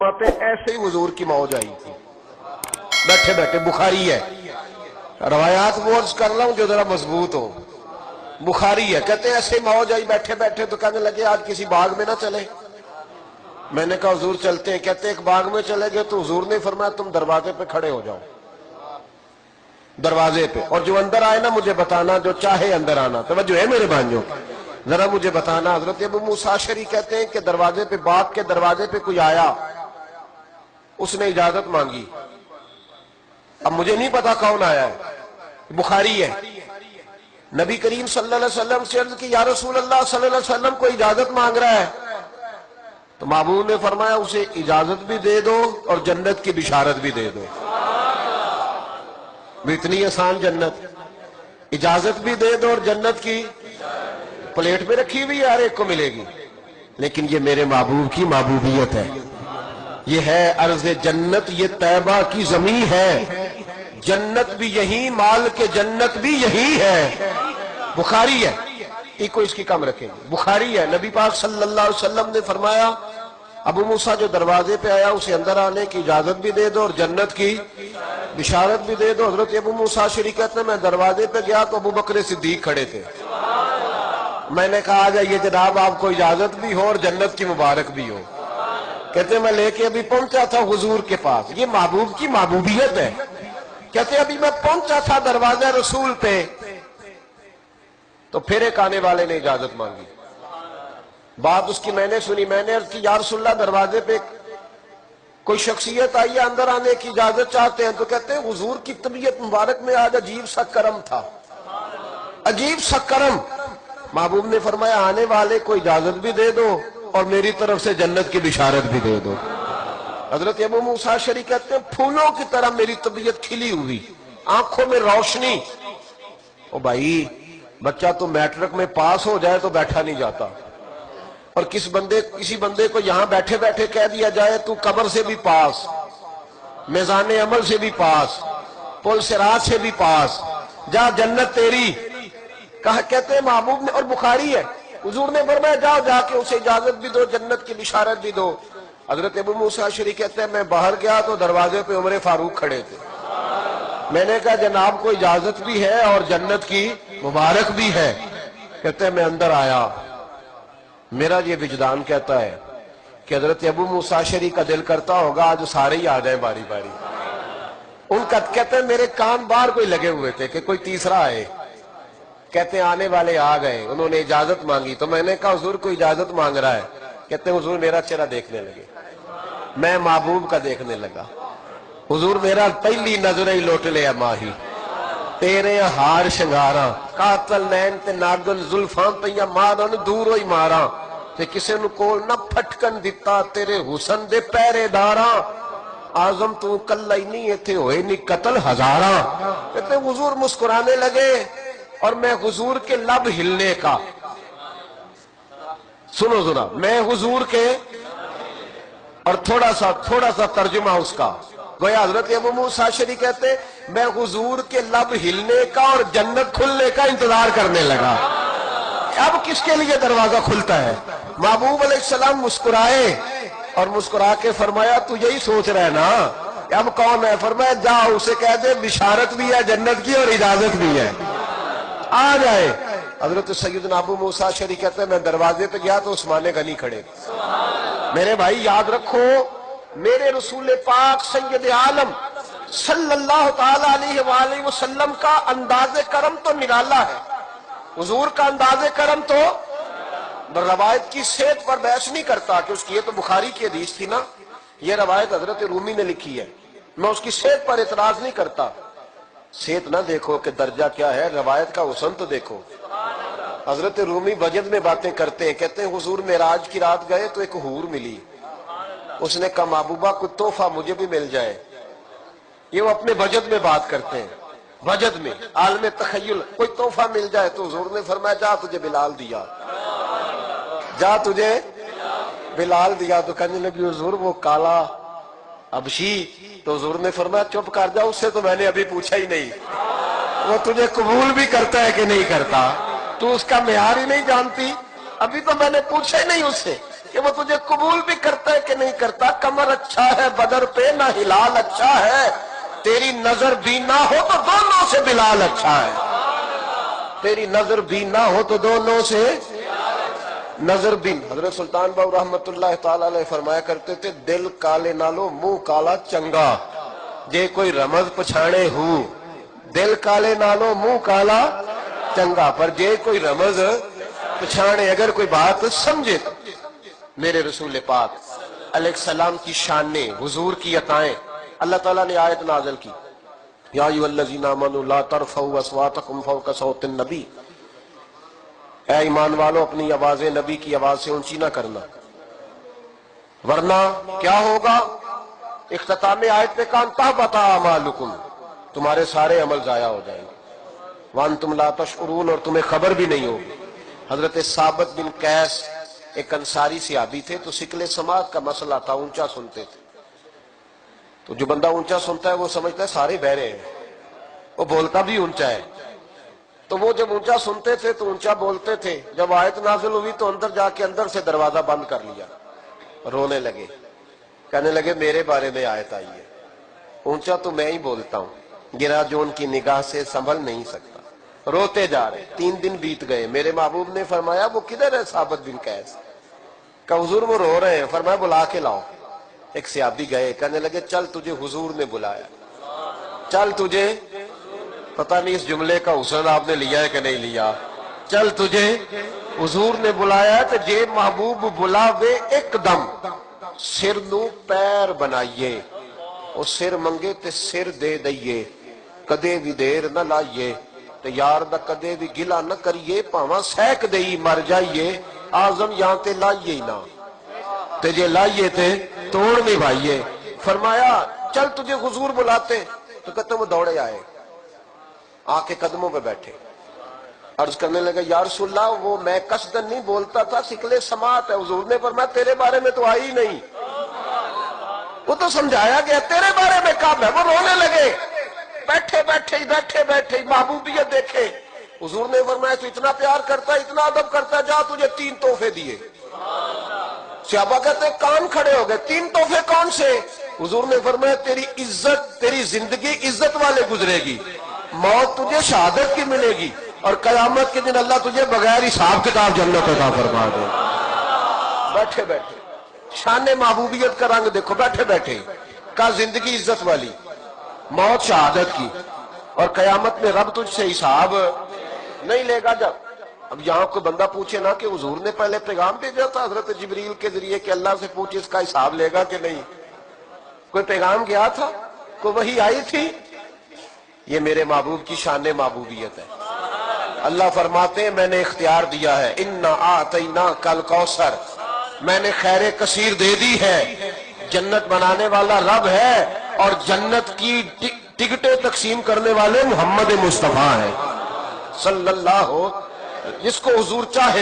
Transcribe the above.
پہ ایسے ہی حضور کی موج آئی تھی بیٹھے بیٹھے. بخاری ہے, روایات وہ عرض کر رہا ہوں جو ذرا مضبوط ہو. بخاری ہے, کہتے ہیں ایسے ہی موج آئی بیٹھے بیٹھے تو کہنے لگے آج کسی باغ میں نہ چلے. میں نے کہا حضور چلتے ہیں. کہتے ہیں ایک باغ میں چلے گئے تو حضور نے فرمایا تم دروازے پہ کھڑے ہو جاؤ, دروازے پہ, اور جو اندر آئے نا مجھے بتانا, جو چاہے اندر آنا. توجہ ہے میرے بھائیوں, ذرا مجھے بتانا. حضرت ابو موسیٰ اشعری کہتے ہیں کہ دروازے پہ, باغ کے دروازے پہ کوئی آیا, اس نے اجازت مانگی. اب مجھے نہیں پتا کون آیا ہے, بخاری ہے. نبی کریم صلی اللہ علیہ وسلم سے عرض کی یا رسول اللہ صلی اللہ علیہ وسلم کوئی اجازت مانگ رہا ہے. تو محبوب نے فرمایا اسے اجازت بھی دے دو اور جنت کی بشارت بھی دے دو. اتنی آسان جنت, اجازت بھی دے دو اور جنت کی پلیٹ پہ رکھی ہوئی ہر ایک کو ملے گی. لیکن یہ میرے محبوب کی محبوبیت ہے, یہ ہے عرض جنت, یہ طیبہ کی زمین ہے. جنت بھی یہی, مال کے جنت بھی یہی ہے. بخاری ہے, ایک کو اس کی کم رکھیں گے. بخاری ہے, نبی پاک صلی اللہ علیہ وسلم نے فرمایا ابو موسیٰ جو دروازے پہ آیا اسے اندر آنے کی اجازت بھی دے دو اور جنت کی بشارت بھی دے دو. حضرت ابو موسیٰ اشعری کہتے ہیں میں دروازے پہ گیا تو ابو بکر صدیق کھڑے تھے. میں نے کہا آ جائیے جناب, آپ کو اجازت بھی ہو اور جنت کی مبارک بھی ہو. کہتے ہیں میں لے کے ابھی پہنچا تھا حضور کے پاس, یہ محبوب کی محبوبیت ہے. کہتے ہیں ابھی میں پہنچا تھا دروازہ رسول پہ تو پھر ایک آنے والے نے اجازت مانگی. بات اس کی میں نے سنی, میں نے عرض کی یا رسول اللہ دروازے پہ کوئی شخصیت آئی ہے, اندر آنے کی اجازت چاہتے ہیں. تو کہتے ہیں حضور کی طبیعت مبارک میں آج عجیب سا کرم تھا, عجیب سا کرم. محبوب نے فرمایا آنے والے کو اجازت بھی دے دو اور میری طرف سے جنت کی بشارت بھی دے دو. حضرت ابو موسیٰ اشعری کہتے ہیں پھولوں کی طرح میری طبیعت کھلی ہوئی, آنکھوں میں روشنی. او بھائی, بچہ تو میٹرک میں پاس ہو جائے تو بیٹھا نہیں جاتا, اور کسی بندے کو یہاں بیٹھے بیٹھے کہہ دیا جائے تو قبر سے بھی پاس, میزان عمل سے بھی پاس, پل صراط سے بھی پاس, جا جنت تیری. کہتے ہیں محبوب نے, اور بخاری ہے, حضور نے فرمایا جاؤ جا کے اسے اجازت بھی دو, جنت کی بشارت بھی دو. حضرت ابو موسیٰ اشعری کہتے ہیں میں باہر گیا تو دروازے پہ عمر فاروق کھڑے تھے. میں نے کہا جناب کو اجازت بھی ہے اور جنت کی مبارک بھی ہے. کہتے ہیں میں اندر آیا, میرا یہ وجدان کہتا ہے کہ حضرت ابو موسیٰ اشعری کا دل کرتا ہوگا آج سارے ہی آ جائیں باری باری. ان کا کہتے ہیں میرے کان باہر کوئی لگے ہوئے تھے کہ کوئی تیسرا آئے. کہتے ہیں آنے والے آ گئے, انہوں نے اجازت مانگی. تو میں نے کہا حضور کوئی اجازت مانگ رہا ہے. کہتے ہیں حضور میرا چہرہ دیکھنے لگے, میں محبوب کا دیکھنے لگا. حضور میرا پہلی نظر ہی لوٹ لیا ماہی, تیرے ہار شنگاراں قاتل نین تے ناگل زلفاں پہ مارن دور ہوئی ماراں تے کسے نو کول نہ پھٹکن دیتا تیرے حسن دے پہرے داراں. آزم تو کل ہی نہیں ایتھے ہوئے نہیں قتل ہزاراں. کہتے ہیں حضور مسکرانے لگے اور میں حضور کے لب ہلنے کا, سنو ذرا, میں حضور کے, اور تھوڑا سا ترجمہ اس کا گویا حضرت ابو موسیٰ اشعری کہتے میں حضور کے لب ہلنے کا اور جنت کھلنے کا انتظار کرنے لگا. اب کس کے لیے دروازہ کھلتا ہے؟ محبوب علیہ السلام مسکرائے اور مسکرا کے فرمایا تو یہی سوچ رہا ہے نا اب کون ہے؟ فرمایا جا اسے کہہ دے بشارت بھی ہے جنت کی اور اجازت بھی ہے, آ جائے. حضرت سیدنا ابو موسیٰ اشعری کہتے ہیں میں دروازے پہ گیا تو عثمان غنی کھڑے. میرے بھائی یاد رکھو, میرے رسول پاک سید عالم صلی اللہ تعالی علیہ وآلہ وسلم کا انداز کرم تو نرالا ہے. حضور کا انداز کرم تو روایت کی صحت پر بحث نہیں کرتا کہ اس کی, یہ تو بخاری کی حدیث تھی نا, یہ روایت حضرت رومی نے لکھی ہے, میں اس کی صحت پر اعتراض نہیں کرتا. صحت نہ دیکھو کہ درجہ کیا ہے, روایت کا حسن تو دیکھو. حضرت رومی وجد میں باتیں کرتے ہیں, کہتے ہیں حضور معراج کی رات گئے تو ایک حور ملی, اس نے کہا محبوبہ کوئی تحفہ مجھے بھی مل جائے. یہ وہ اپنے وجد میں بات کرتے ہیں, وجد میں عالم تخیل, کوئی تحفہ مل جائے. تو حضور نے فرمایا جا تجھے بلال دیا, جا تجھے بلال دیا. تو کہنے لگی حضور وہ کالا حبشی. تو حضور نے فرمایا چپ کر جا, اس سے تو میں نے ابھی پوچھا ہی نہیں, وہ تجھے قبول بھی کرتا ہے کہ نہیں کرتا, تو اس کا معیار ہی نہیں جانتی, ابھی تو میں نے پوچھا ہی نہیں اس سے. کہ وہ تجھے قبول بھی کرتا ہے کہ نہیں کرتا. کمر اچھا ہے بدر پہ نہ ہلال اچھا ہے, تیری نظر بھی نہ ہو تو دونوں سے بلال اچھا ہے. تیری نظر بھی نہ ہو تو دونوں سے نظر بھی. حضرت سلطان باؤ رحمت اللہ تعالی علیہ فرمایا کرتے تھے, دل کالے نالو منہ کالا چنگا, جے کوئی رمز پچھاڑے ہوں. دل کالے نالو منہ کالا چنگا, پر جے کوئی رمز پچھاڑے, اگر کوئی بات سمجھے. میرے رسول پاک علیہ السلام کی شانیں, حضور کی عطائیں, اللہ تعالیٰ نے آیت نازل کی, یا ایھا الذین آمنوا لا ترفعوا اصواتکم فوق صوت النبی. اے ایمان والو اپنی آوازیں نبی کی آواز سے اونچی نہ کرنا, ورنہ کیا ہوگا. اختتام آیت پہ کہا تحبط اعمالکم, تمہارے سارے عمل ضائع ہو جائیں گے. وانتم لا تشعرون, اور تمہیں خبر بھی نہیں ہوگی. حضرت ثابت بن قیس ایک انصاری صحابی تھے, تو سکل سماعت کا مسئلہ تھا, اونچا سنتے تھے. تو جو بندہ اونچا سنتا ہے وہ سمجھتا ہے سارے بہرے ہیں, وہ بولتا بھی اونچا ہے. تو وہ جب اونچا سنتے تھے تو اونچا بولتے تھے. جب آیت نازل ہوئی تو اندر جا کے اندر سے دروازہ بند کر لیا, رونے لگے, کہنے لگے میرے بارے میں آیت آئی ہے, اونچا تو میں ہی بولتا ہوں, گرا جو ان کی نگاہ سے سنبھل نہیں سکتا. روتے جا رہے. 3 دن بیت گئے. میرے محبوب نے فرمایا وہ کدھر ہے ثابت بن قیس؟ کہ حضور وہ رو رہے ہیں. فرمایا بلا کے لاؤ. ایک صحابی گئے, کہنے لگے چل تجھے حضور نے بلایا, چل تجھے, پتہ نہیں اس جملے کا حسن آپ نے لیا ہے کہ نہیں لیا, چل تجھے حضور نے بلایا ہے. تو جے محبوب بلاوے ایک دم سر نو پیر بنائیے, اور سر منگے تے سر دے دئیے, کدے بھی دیر نہ لائیے, تے یار دا کدے بھی گلا نہ کریے, پاواں سیک دئی مر جائیے, آزم یہاں تے لائیے ہی نہ, تے جے لائیے تے توڑ نہیں بھائیے. فرمایا چل تجھے حضور بلاتے. تو کہتے وہ دوڑے آئے, آ کے قدموں پہ بیٹھے, عرض کرنے لگا یا رسول اللہ وہ میں قصدن نہیں بولتا تھا, سکلے سماعت ہے. حضور نے فرمایا تیرے بارے میں تو آئی ہی نہیں, وہ تو سمجھایا گیا, تیرے بارے میں کب ہے. وہ رونے لگے, بیٹھے بیٹھے محبوبیت دیکھے. حضور نے فرمایا تو اتنا پیار کرتا ہے, اتنا ادب کرتا ہے, جا تجھے 3 تحفے دیے. صحابہ کہتے ہیں کان کھڑے ہو گئے, 3 تحفے کون سے؟ حضور نے فرمایا تیری عزت, تیری زندگی عزت والے گزرے گی, موت تجھے شہادت کی ملے گی, اور قیامت کے دن اللہ تجھے بغیر حساب کتاب جنت عطا فرما دے. بیٹھے بیٹھے شان محبوبیت کا رنگ دیکھو. بیٹھے بیٹھے کا زندگی عزت والی, موت شہادت کی, اور قیامت میں رب تجھ سے حساب نہیں لے گا. جب اب یہاں کوئی بندہ پوچھے نا کہ حضور نے پہلے پیغام بھیجا تھا حضرت جبریل کے ذریعے کہ اللہ سے پوچھے اس کا حساب لے گا کہ نہیں, کوئی پیغام گیا تھا, کوئی وحی آئی تھی. یہ میرے محبوب کی شان محبوبیت ہے. اللہ فرماتے ہیں میں نے اختیار دیا ہے, انا اعطیناک الکوثر, میں نے خیر کثیر دے دی ہے. جنت بنانے والا رب ہے, اور جنت کی ٹکٹیں تقسیم کرنے والے محمد مصطفیٰ ہیں صلی اللہ, جس کو حضور چاہے